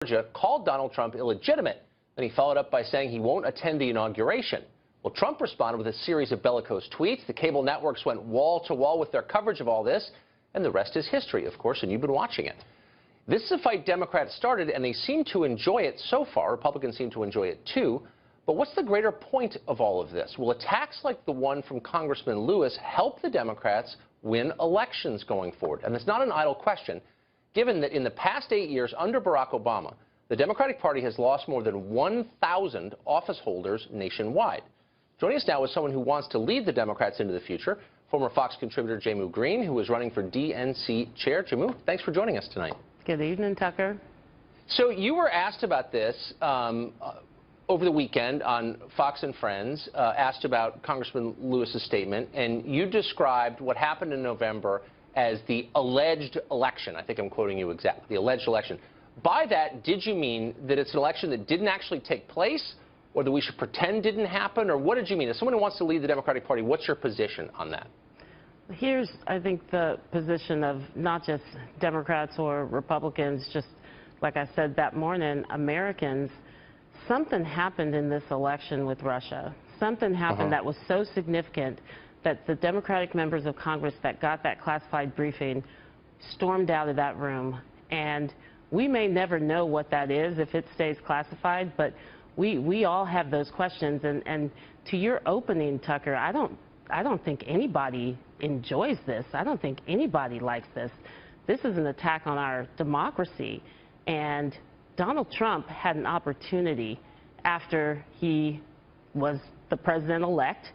Georgia called Donald Trump illegitimate. Then he followed up by saying he won't attend the inauguration. Well, Trump responded with a series of bellicose tweets. The cable networks went wall to wall with their coverage of all this, and the rest is history, of course, and you've been watching it. This is a fight Democrats started, and they seem to enjoy it so far. Republicans seem to enjoy it too. But what's the greater point of all of this? Will attacks like the one from Congressman Lewis help the Democrats win elections going forward? And it's not an idle question, given that in the past 8 years under Barack Obama, the Democratic Party has lost more than 1,000 office holders nationwide. Joining us now is someone who wants to lead the Democrats into the future, former Fox contributor Jehmu Greene, who is running for DNC chair. Jehmu, thanks for joining us tonight. Good evening, Tucker. So you were asked about this over the weekend on Fox and Friends, asked about Congressman Lewis's statement, and you described what happened in November as the alleged election. I think I'm quoting you exactly, the alleged election. By that, did you mean that it's an election that didn't actually take place, or that we should pretend didn't happen, or what did you mean? As someone who wants to lead the Democratic Party, what's your position on that? Here's, I think, the position of not just Democrats or Republicans, just like I said that morning, Americans. Something happened in this election with Russia. Something happened that was so significant that the Democratic members of Congress that got that classified briefing stormed out of that room. And we may never know what that is if it stays classified, but we all have those questions. And to your opening, Tucker, I don't think anybody enjoys this. I don't think anybody likes this. This is an attack on our democracy. And Donald Trump had an opportunity after he was the president-elect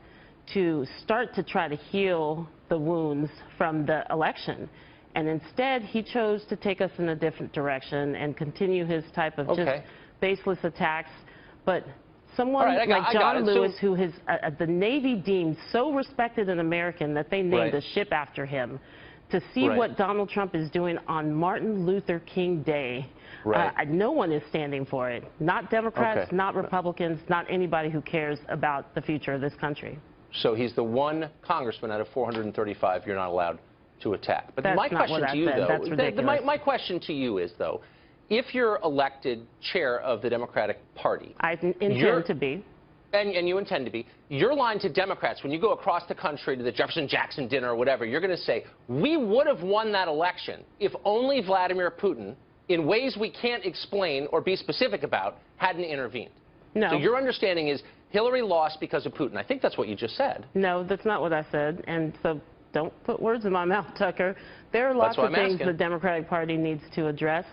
to start to try to heal the wounds from the election. And instead, he chose to take us in a different direction and continue his type of just baseless attacks. But someone like John Lewis, who has the Navy deemed so respected an American that they named a ship after him, to see what Donald Trump is doing on Martin Luther King Day, no one is standing for it. Not Democrats, not Republicans, not anybody who cares about the future of this country. So he's the one congressman out of 435 you're not allowed to attack. But my question to you, though, my question to you is, though, if you're elected chair of the Democratic Party, I intend to be. And you intend to be. Your line to Democrats, when you go across the country to the Jefferson-Jackson dinner or whatever, you're going to say, we would have won that election if only Vladimir Putin, in ways we can't explain or be specific about, hadn't intervened. No. So your understanding is Hillary lost because of Putin. I think that's what you just said. No, that's not what I said. And so don't put words in my mouth, Tucker. There are lots of things the Democratic Party needs to address.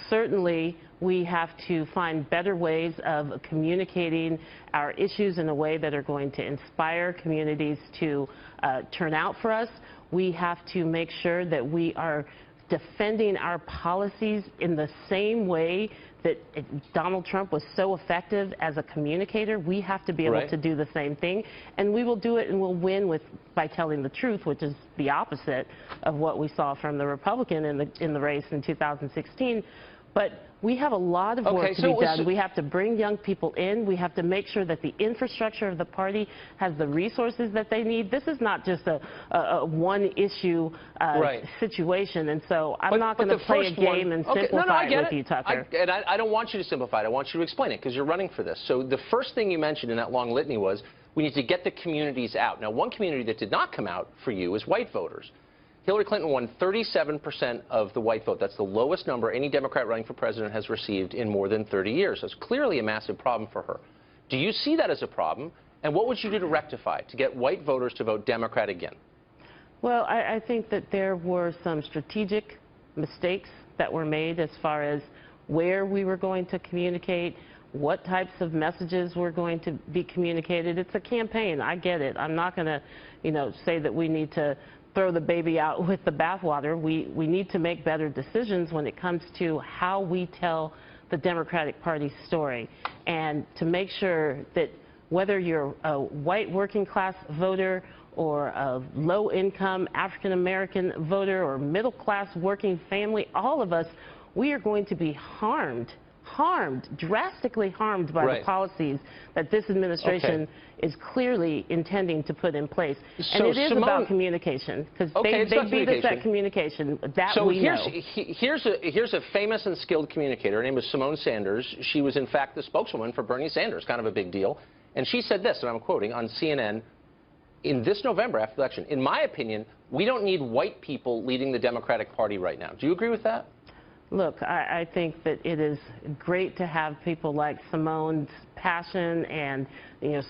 Certainly, we have to find better ways of communicating our issues in a way that are going to inspire communities to turn out for us. We have to make sure that we are defending our policies in the same way that Donald Trump was so effective as a communicator. We have to be able to do the same thing, and we will do it, and we'll win by telling the truth, which is the opposite of what we saw from the Republican in the race in 2016. But we have a lot of work to be done. We have to bring young people in. We have to make sure that the infrastructure of the party has the resources that they need. This is not just a one-issue situation, and so I'm not going to play a game and simplify it with you, Tucker. I don't want you to simplify it. I want you to explain it, because you're running for this. So the first thing you mentioned in that long litany was we need to get the communities out. Now, one community that did not come out for you is white voters. Hillary Clinton won 37% of the white vote. That's the lowest number any Democrat running for president has received in more than 30 years. So it's clearly a massive problem for her. Do you see that as a problem? And what would you do to rectify, to get white voters to vote Democrat again? Well, I think that there were some strategic mistakes that were made as far as where we were going to communicate, what types of messages were going to be communicated. It's a campaign. I get it. I'm not going to, say that we need to throw the baby out with the bathwater. We need to make better decisions when it comes to how we tell the Democratic Party story, and to make sure that whether you're a white working class voter or a low-income African-American voter or middle-class working family, all of us, we are going to be harmed harmed, drastically harmed by the policies that this administration is clearly intending to put in place. And it is about communication, because they beat us at communication. That we know. Here's a famous and skilled communicator. Her name is Simone Sanders. She was, in fact, the spokeswoman for Bernie Sanders, kind of a big deal. And she said this, and I'm quoting, on CNN, in this November after the election, in my opinion, we don't need white people leading the Democratic Party right now. Do you agree with that? Look, I think that it is great to have people like Simone's passion and,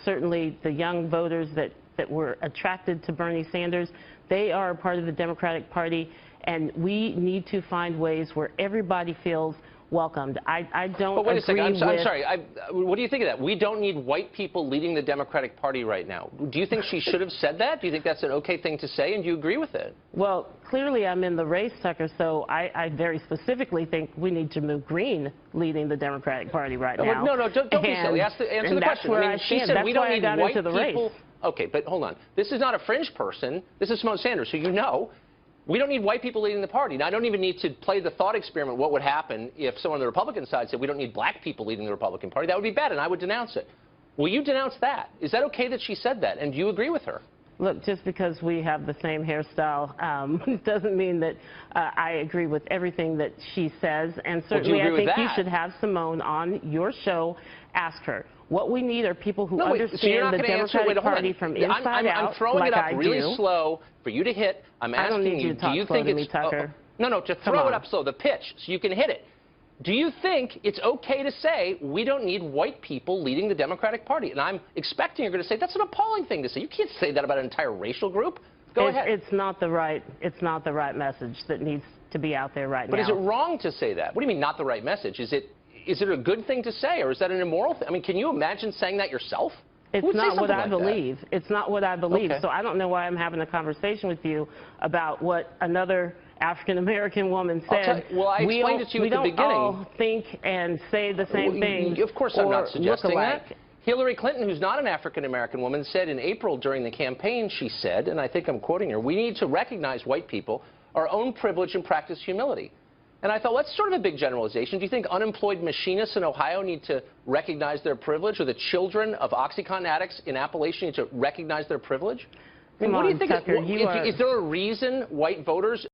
certainly the young voters that were attracted to Bernie Sanders. They are a part of the Democratic Party, and we need to find ways where everybody feels welcomed. I don't But wait a second. I'm with... sorry. What do you think of that? We don't need white people leading the Democratic Party right now. Do you think she should have said that? Do you think that's an okay thing to say, and do you agree with it? Well, clearly I'm in the race, Tucker, so I very specifically think we need to move Greene leading the Democratic Party right now. No, don't be silly. Answer the question. I mean, she said we don't need white people. Race. Okay, but hold on. This is not a fringe person. This is Simone Sanders, who you know. We don't need white people leading the party. Now, I don't even need to play the thought experiment what would happen if someone on the Republican side said we don't need black people leading the Republican Party. That would be bad, and I would denounce it. Will you denounce that? Is that okay that she said that? And do you agree with her? Look, just because we have the same hairstyle doesn't mean that I agree with everything that she says. And certainly I think you should have Simone on your show. Ask her. What we need are people who understand the Democratic Party from inside out. I'm throwing it up really do. slow for you to hit. I'm asking I don't need you to talk slow to me, Tucker. No, to throw it up slow, the pitch, so you can hit it. Do you think it's okay to say we don't need white people leading the Democratic Party? And I'm expecting you're going to say that's an appalling thing to say. You can't say that about an entire racial group. Go ahead. It's not the right message that needs to be out there right now. But is it wrong to say that? What do you mean not the right message? Is it a good thing to say, or is that an immoral thing? I mean, can you imagine saying that yourself? It's not what I believe. It's not what I believe. So I don't know why I'm having a conversation with you about what another African-American woman said. Well, I explained it to you at the beginning. We don't all think and say the same thing. Of course I'm not suggesting that. Hillary Clinton, who's not an African-American woman, said in April during the campaign, she said, and I think I'm quoting her, we need to recognize white people, our own privilege, and practice humility. And I thought, well, that's sort of a big generalization. Do you think unemployed machinists in Ohio need to recognize their privilege, or the children of OxyContin addicts in Appalachia need to recognize their privilege? I mean, what do you think? Tucker, is there a reason white voters